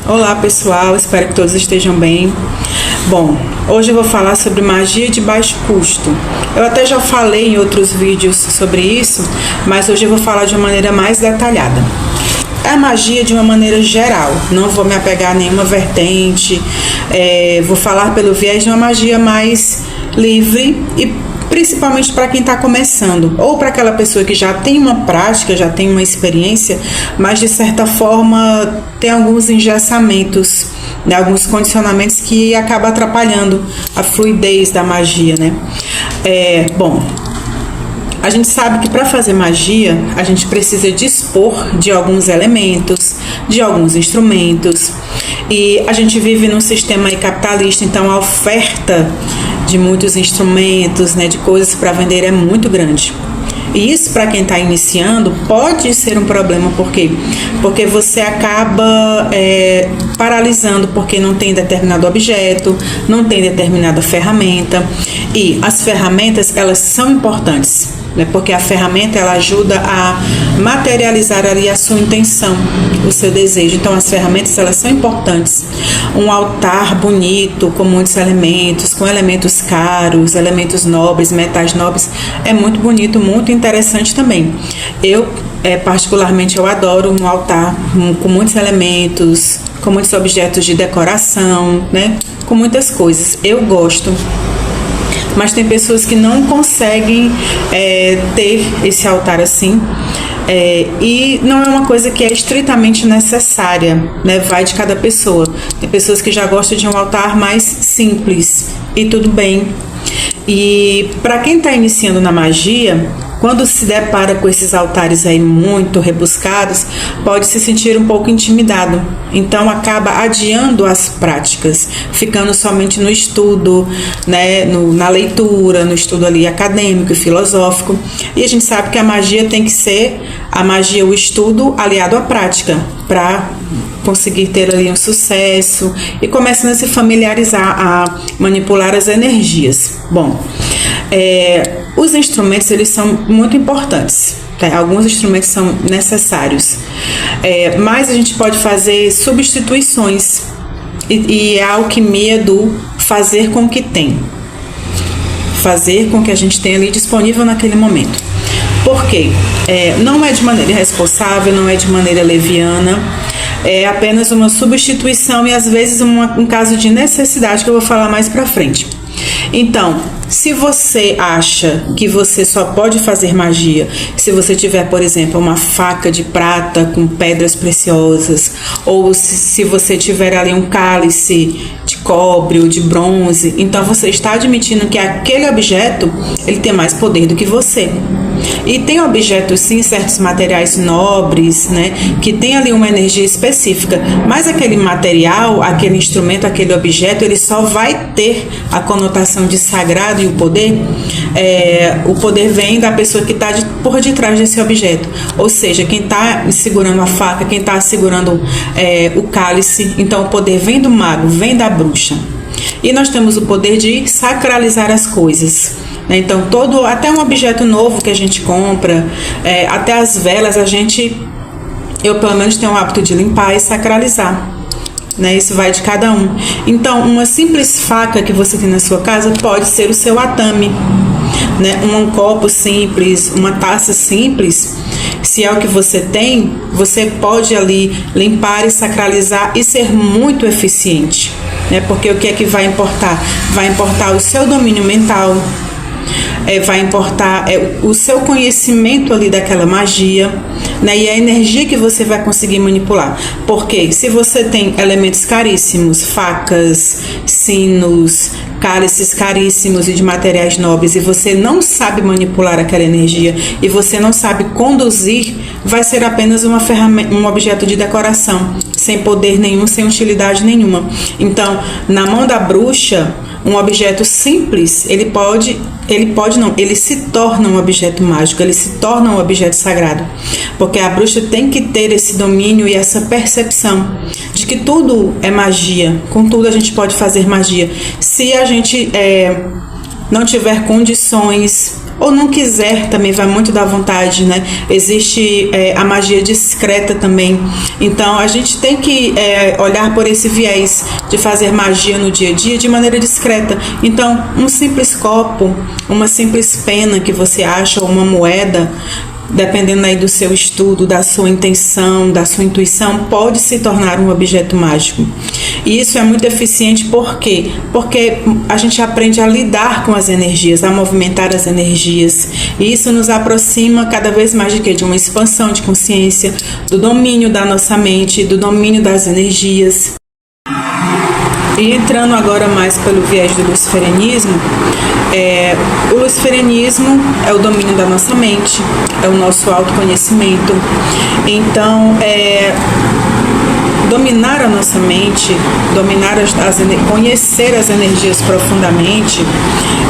Olá pessoal, espero que todos estejam bem. Bom, hoje eu vou falar sobre magia de baixo custo. Eu até já falei em outros vídeos sobre isso, mas hoje eu vou falar de uma maneira mais detalhada. É a magia de uma maneira geral, não vou me apegar a nenhuma vertente, vou falar pelo viés de uma magia mais livre e principalmente para quem está começando, ou para aquela pessoa que já tem uma prática, já tem uma experiência, mas de certa forma tem alguns engessamentos, né, alguns condicionamentos que acabam atrapalhando a fluidez da magia, né? Bom, a gente sabe que para fazer magia a gente precisa dispor de alguns elementos, de alguns instrumentos, e a gente vive num sistema capitalista, então a oferta de muitos instrumentos, né, de coisas para vender é muito grande. E isso, para quem está iniciando, pode ser um problema. Por quê? Porque você acaba paralisando porque não tem determinado objeto, não tem determinada ferramenta. E as ferramentas, elas são importantes, né? Porque a ferramenta, ela ajuda a materializar ali a sua intenção, o seu desejo. Então, as ferramentas, elas são importantes. Um altar bonito, com muitos elementos, com elementos caros, elementos nobres, metais nobres, é muito bonito, muito interessante também. Eu, particularmente, eu adoro um altar com muitos elementos, com muitos objetos de decoração, né? Com muitas coisas. Eu gosto. Mas tem pessoas que não conseguem ter esse altar assim, e não é uma coisa que é estritamente necessária, né? Vai de cada pessoa. Tem pessoas que já gostam de um altar mais simples e tudo bem. E para quem está iniciando na magia, quando se depara com esses altares aí muito rebuscados, pode se sentir um pouco intimidado. Então acaba adiando as práticas, ficando somente no estudo, né, na leitura, no estudo ali acadêmico e filosófico. E a gente sabe que a magia tem que ser a magia, o estudo aliado à prática, para conseguir ter ali um sucesso e começando a se familiarizar, a manipular as energias. Bom, os instrumentos, eles são muito importantes, tá? Alguns instrumentos são necessários, mas a gente pode fazer substituições, e a alquimia do fazer com o que tem, fazer com que a gente tenha ali disponível naquele momento. Por quê? Não é de maneira irresponsável, não é de maneira leviana, é apenas uma substituição e às vezes um caso de necessidade que eu vou falar mais pra frente. Então, se você acha que você só pode fazer magia se você tiver, por exemplo, uma faca de prata com pedras preciosas, ou se você tiver ali um cálice de cobre ou de bronze, então você está admitindo que aquele objeto, ele tem mais poder do que você. E tem objetos, sim, certos materiais nobres, né, que tem ali uma energia específica, mas aquele material, aquele instrumento, aquele objeto, ele só vai ter a conotação de sagrado, e o poder vem da pessoa que está por detrás desse objeto. Ou seja, quem está segurando a faca, quem está segurando o cálice, então o poder vem do mago, vem da bruxa. E nós temos o poder de sacralizar as coisas. Então, até um objeto novo que a gente compra, até as velas, eu pelo menos tenho o hábito de limpar e sacralizar, né? Isso vai de cada um. Então, uma simples faca que você tem na sua casa pode ser o seu atame, né? Um copo simples, uma taça simples, se é o que você tem, você pode ali limpar e sacralizar e ser muito eficiente, né? Porque o que é que vai importar? Vai importar o seu domínio mental, vai importar o seu conhecimento ali daquela magia, né, e a energia que você vai conseguir manipular. Porque se você tem elementos caríssimos, facas, sinos, cálices caríssimos e de materiais nobres, e você não sabe manipular aquela energia, e você não sabe conduzir, vai ser apenas uma ferramenta, um objeto de decoração, sem poder nenhum, sem utilidade nenhuma. Então, na mão da bruxa, um objeto simples, ele se torna um objeto mágico, ele se torna um objeto sagrado, porque a bruxa tem que ter esse domínio e essa percepção de que tudo é magia, com tudo a gente pode fazer magia. Se a gente não tiver condições ou não quiser, também vai muito da vontade, né? Existe a magia discreta também. Então a gente tem que olhar por esse viés de fazer magia no dia a dia de maneira discreta. Então um simples copo, uma simples pena que você acha, ou uma moeda, dependendo aí do seu estudo, da sua intenção, da sua intuição, pode se tornar um objeto mágico. E isso é muito eficiente, por quê? Porque a gente aprende a lidar com as energias, a movimentar as energias. E isso nos aproxima cada vez mais de quê? De uma expansão de consciência, do domínio da nossa mente, do domínio das energias. E entrando agora mais pelo viés do luciferianismo, o luciferianismo é o domínio da nossa mente, é o nosso autoconhecimento. Então, dominar a nossa mente, conhecer as energias profundamente,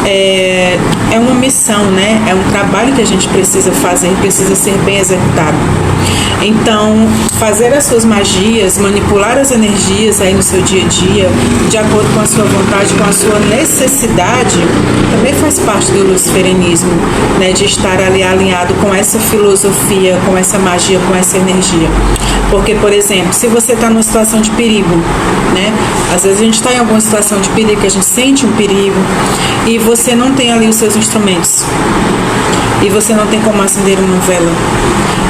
é uma missão, né? É um trabalho que a gente precisa fazer, precisa ser bem executado. Então, fazer as suas magias, manipular as energias aí no seu dia a dia, de acordo com a sua vontade, com a sua necessidade, também faz parte do luciferianismo, né? De estar ali alinhado com essa filosofia, com essa magia, com essa energia. Porque, por exemplo, se você está numa situação de perigo, né? Às vezes a gente está em alguma situação de perigo, que a gente sente um perigo, e você não tem ali os seus instrumentos, e você não tem como acender uma vela,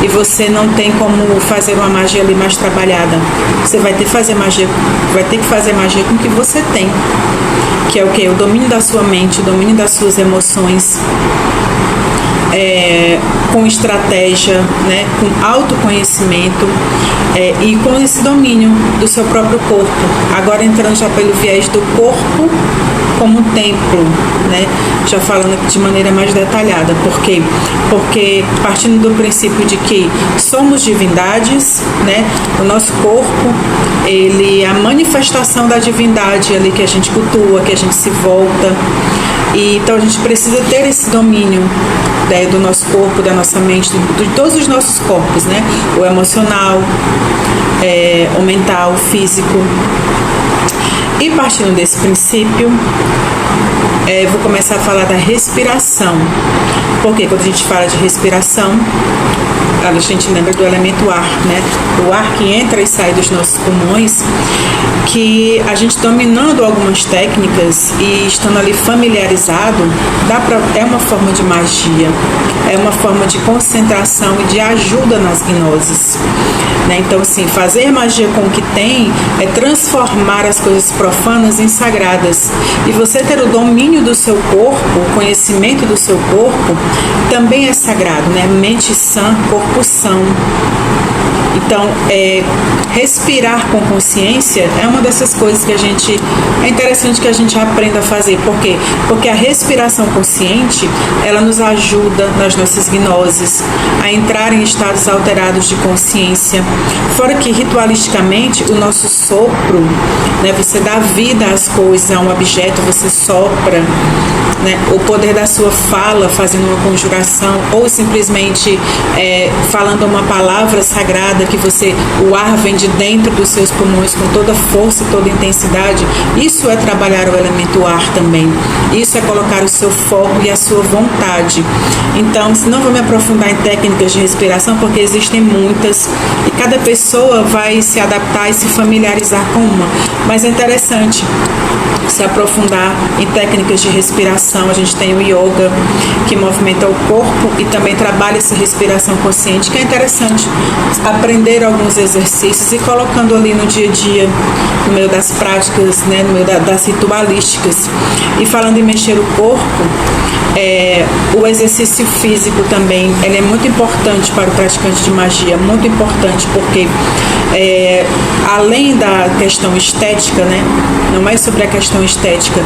e você não tem como fazer uma magia ali mais trabalhada. Você vai ter que fazer magia com o que você tem, que é o quê? O domínio da sua mente, o domínio das suas emoções, com estratégia, né, com autoconhecimento, e com esse domínio do seu próprio corpo. Agora entrando já pelo viés do corpo como um templo, né, já falando de maneira mais detalhada. Por quê? Porque partindo do princípio de que somos divindades, né, o nosso corpo, ele é a manifestação da divindade ali que a gente cultua, que a gente se volta. E então a gente precisa ter esse domínio, né, do nosso corpo, da nossa mente, de todos os nossos corpos, né? O emocional, o mental, o físico. E partindo desse princípio, vou começar a falar da respiração. Porque quando a gente fala de respiração, a gente lembra do elemento ar, né? O ar que entra e sai dos nossos pulmões, que a gente dominando algumas técnicas e estando ali familiarizado, é uma forma de magia, é uma forma de concentração e de ajuda nas gnoses, né? Então, assim, fazer magia com o que tem é transformar as coisas profanas em sagradas. E você ter o domínio do seu corpo, o conhecimento do seu corpo, também é sagrado, né? Mente sã, corpo são. Então, respirar com consciência é uma dessas coisas que é interessante que a gente aprenda a fazer. Por quê? Porque a respiração consciente, ela nos ajuda nas nossas gnoses a entrar em estados alterados de consciência. Fora que, ritualisticamente, o nosso sopro, né, você dá vida às coisas, a um objeto, você sopra, né, o poder da sua fala, fazendo uma conjuração, ou simplesmente falando uma palavra sagrada que o ar vem de dentro dos seus pulmões com toda força e toda intensidade. Isso é trabalhar o elemento ar também. Isso é colocar o seu foco e a sua vontade. Então, não vou me aprofundar em técnicas de respiração, porque existem muitas e cada pessoa vai se adaptar e se familiarizar com uma. Mas é interessante se aprofundar em técnicas de respiração. A gente tem o yoga, que movimenta o corpo e também trabalha essa respiração consciente, que é interessante aprender alguns exercícios e colocando ali no dia a dia, no meio das práticas, né, no meio das ritualísticas. E falando em mexer o corpo, o exercício físico também, ele é muito importante para o praticante de magia, muito importante, porque além da questão estética, né, não é sobre a questão estética,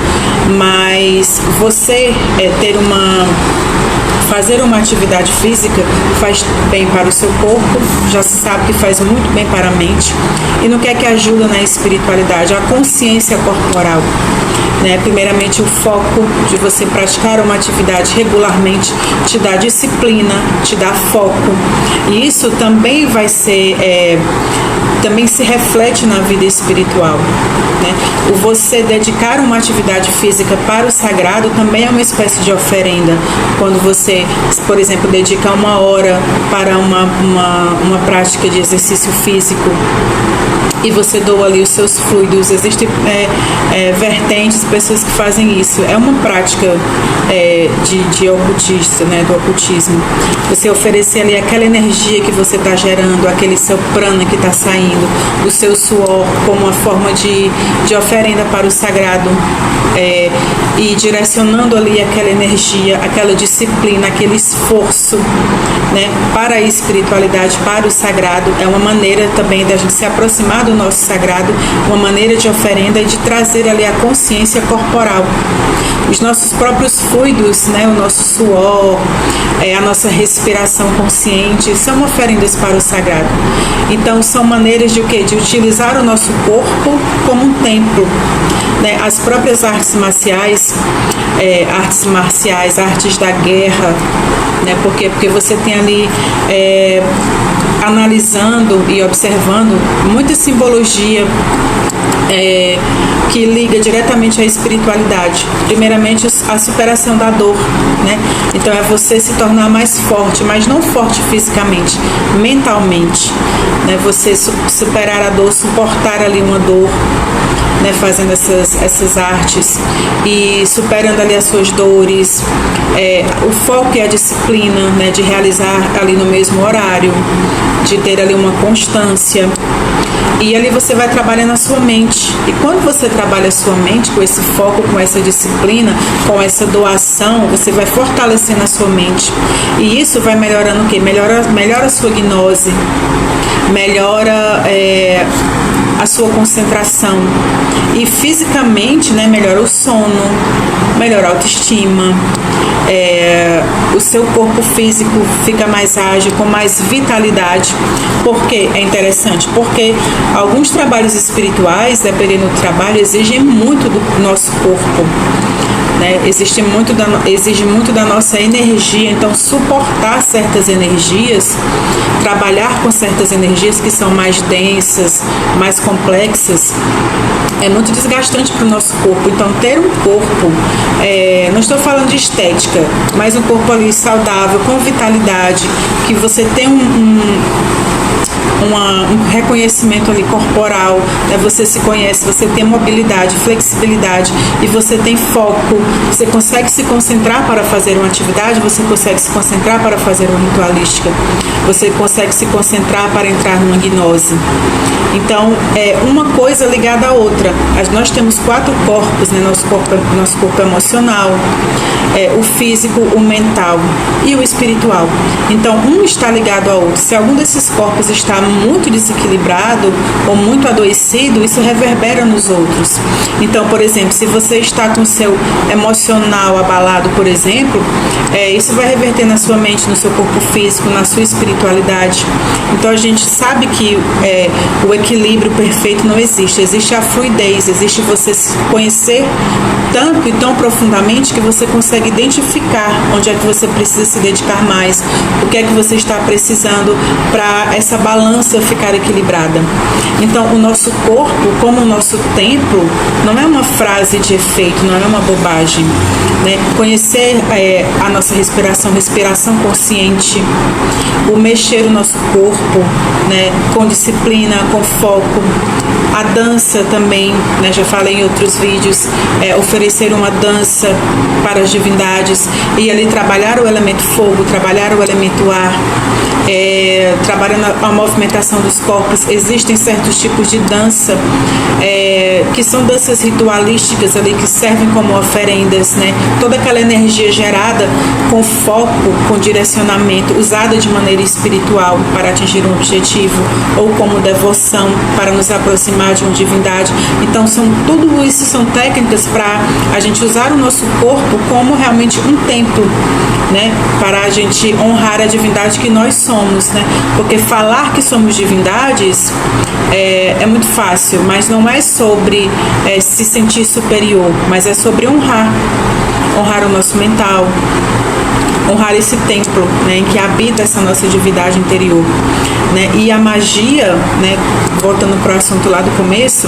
mas você fazer uma atividade física faz bem para o seu corpo, já se sabe que faz muito bem para a mente. E no que é que ajuda na espiritualidade? A consciência corporal, né? Primeiramente, o foco de você praticar uma atividade regularmente te dá disciplina, te dá foco. E isso também vai ser também se reflete na vida espiritual, né? O você dedicar uma atividade física para o sagrado também é uma espécie de oferenda. Quando você, por exemplo, dedica 1 hora para uma prática de exercício físico e você doa ali os seus fluidos, existem vertentes, pessoas que fazem isso. É uma prática de ocultista, né, do ocultismo. Você oferecer ali aquela energia que você está gerando, aquele seu prana que está saindo, o seu suor, como uma forma de oferenda para o sagrado, e direcionando ali aquela energia, aquela disciplina, aquele esforço, né, para a espiritualidade, para o sagrado. É uma maneira também da gente se aproximar do nosso sagrado, uma maneira de oferenda e de trazer ali a consciência corporal. Os nossos próprios fluidos, né, o nosso suor, a nossa respiração consciente, são oferendas para o sagrado. Então, são maneiras de o quê? De utilizar o nosso corpo como um templo, né? As próprias artes marciais, artes da guerra, né? Porque você tem ali analisando e observando muita simbologia que liga diretamente à espiritualidade. Primeiramente, a superação da dor, né? Então é você se tornar mais forte, mas não forte fisicamente, mentalmente, né? Você superar a dor, suportar ali uma dor, né? Fazendo essas artes e superando ali as suas dores, o foco e a disciplina, né? De realizar ali no mesmo horário, de ter ali uma constância. E ali você vai trabalhando a sua mente. E quando você trabalha a sua mente com esse foco, com essa disciplina, com essa doação, você vai fortalecendo a sua mente. E isso vai melhorando o quê? Melhora a sua gnose, melhora a sua concentração. E fisicamente, né, melhora o sono, melhora a autoestima. O seu corpo físico fica mais ágil, com mais vitalidade. Por que é interessante? Porque alguns trabalhos espirituais, dependendo do trabalho, exigem muito do nosso corpo, né? Exige muito da nossa energia. Então, suportar certas energias, trabalhar com certas energias que são mais densas, mais complexas, é muito desgastante para o nosso corpo. Então, ter um corpo, não estou falando de estética, mas um corpo ali saudável, com vitalidade, que você tem um reconhecimento ali corporal, né? Você se conhece, você tem mobilidade, flexibilidade e você tem foco, você consegue se concentrar para fazer uma atividade, você consegue se concentrar para fazer uma ritualística, você consegue se concentrar para entrar numa gnose. Então, uma coisa ligada à outra. Nós temos 4 corpos, né? Nosso corpo emocional, o físico, o mental e o espiritual. Então, um está ligado ao outro. Se algum desses corpos está muito desequilibrado ou muito adoecido, isso reverbera nos outros. Então, por exemplo, se você está com o seu emocional abalado, por exemplo, isso vai reverter na sua mente, no seu corpo físico, na sua espiritualidade. Então, a gente sabe que o equilíbrio perfeito não existe. Existe a fluidez, existe você se conhecer tanto e tão profundamente que você consegue identificar onde é que você precisa se dedicar mais, o que é que você está precisando para essa balança ficar equilibrada. Então, o nosso corpo, como o nosso templo, não é uma frase de efeito, não é uma bobagem, né? Conhecer a nossa respiração consciente, o mexer o nosso corpo, né? Com disciplina, com foco, a dança também, né? Já falei em outros vídeos, oferecer uma dança para as divindades e ali trabalhar o elemento fogo, trabalhar o elemento ar, trabalhando a movimentação dos corpos. Existem certos tipos de dança que são danças ritualísticas ali que servem como oferendas, né? Toda aquela energia gerada com foco, com direcionamento, usada de maneira espiritual para atingir um objetivo ou como devoção para nos aproximar de uma divindade. Então, tudo isso são técnicas para a gente usar o nosso corpo como realmente um templo, né? Para a gente honrar a divindade que nós somos, né? Porque falar que somos divindades é muito fácil, mas não é sobre se sentir superior, mas é sobre honrar o nosso mental, honrar esse templo, né, em que habita essa nossa divindade interior. né? E a magia, né, voltando para o assunto lá do começo,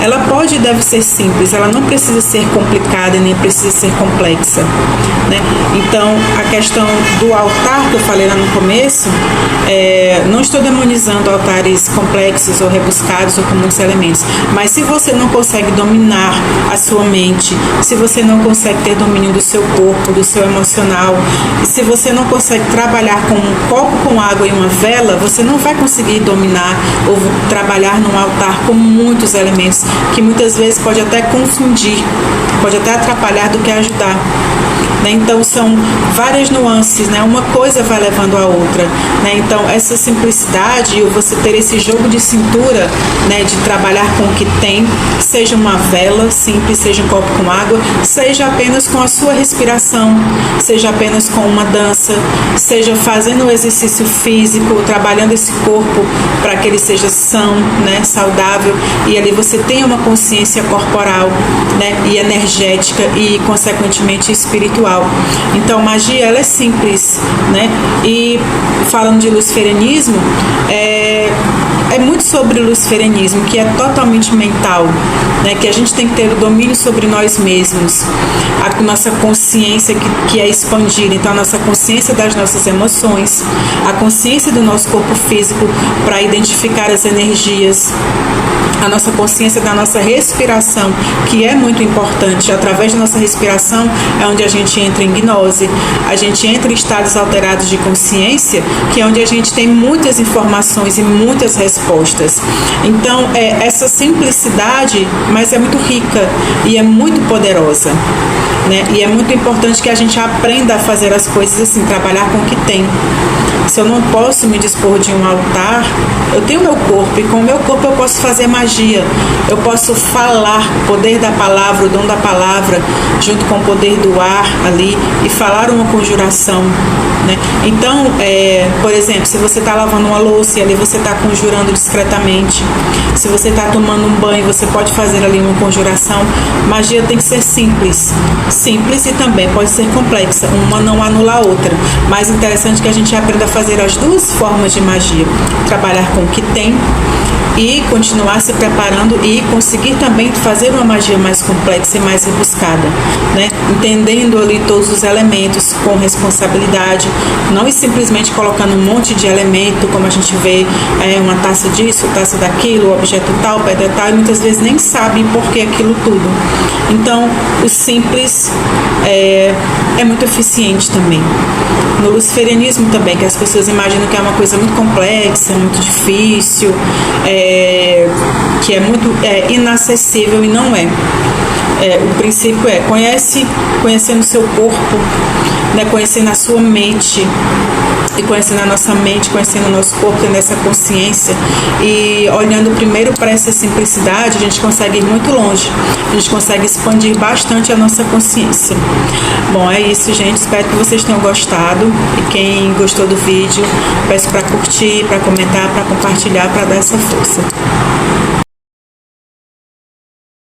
ela pode e deve ser simples, ela não precisa ser complicada nem precisa ser complexa, né? Então, a questão do altar que eu falei lá no começo, não estou demonizando altares complexos ou rebuscados ou com muitos elementos, mas se você não consegue dominar a sua mente, se você não consegue ter domínio do seu corpo, do seu emocional, e se você não consegue trabalhar com um copo com água e uma vela, você não vai conseguir dominar ou trabalhar num altar com muitos elementos, que muitas vezes pode até confundir, pode até atrapalhar do que ajudar. Então são várias nuances, né? Uma coisa vai levando a outra, né? Então essa simplicidade, você ter esse jogo de cintura, né, de trabalhar com o que tem, seja uma vela simples, seja um copo com água, seja apenas com a sua respiração, seja apenas com uma dança, seja fazendo um exercício físico, trabalhando esse corpo para que ele seja são, né, saudável, e ali você tenha uma consciência corporal, né, e energética e consequentemente espiritual. Então, magia, ela é simples, né? E falando de luciferianismo, é muito sobre o luciferianismo, que é totalmente mental, né? Que a gente tem que ter o domínio sobre nós mesmos, a nossa consciência que é expandida. Então, a nossa consciência das nossas emoções, a consciência do nosso corpo físico para identificar as energias, a nossa consciência da nossa respiração, que é muito importante. Através da nossa respiração é onde a gente entra em gnose, a gente entra em estados alterados de consciência, que é onde a gente tem muitas informações e muitas respostas. Então, essa simplicidade, mas é muito rica e é muito poderosa, né? E é muito importante que a gente aprenda a fazer as coisas assim, trabalhar com o que tem. Se eu não posso me dispor de um altar, eu tenho meu corpo, e com o meu corpo eu posso fazer magia, eu posso falar, o poder da palavra, o dom da palavra, junto com o poder do ar ali, e falar uma conjuração, né? Então, por exemplo, se você está lavando uma louça e ali você está conjurando discretamente, se você está tomando um banho, você pode fazer ali uma conjuração. Magia tem que ser simples e também pode ser complexa, uma não anula a outra, mas interessante que a gente aprenda a fazer as duas formas de magia, trabalhar com o que tem e continuar se preparando e conseguir também fazer uma magia mais complexa e mais rebuscada, né? Entendendo ali todos os elementos com responsabilidade, não simplesmente colocando um monte de elemento, como a gente vê, uma taça disso, taça daquilo, objeto tal, pedra tal, e muitas vezes nem sabem por que aquilo tudo. Então, o simples é muito eficiente também. No luciferianismo também, que as pessoas imaginam que é uma coisa muito complexa, muito difícil, que é muito inacessível, e não é. O princípio é conhecendo o seu corpo, né, conhecendo a sua mente, e conhecendo a nossa mente, conhecendo o nosso corpo, tendo essa consciência e olhando primeiro para essa simplicidade, a gente consegue ir muito longe, a gente consegue expandir bastante a nossa consciência. Bom, é isso, gente, espero que vocês tenham gostado, e quem gostou do vídeo, peço para curtir, para comentar, para compartilhar, para dar essa força.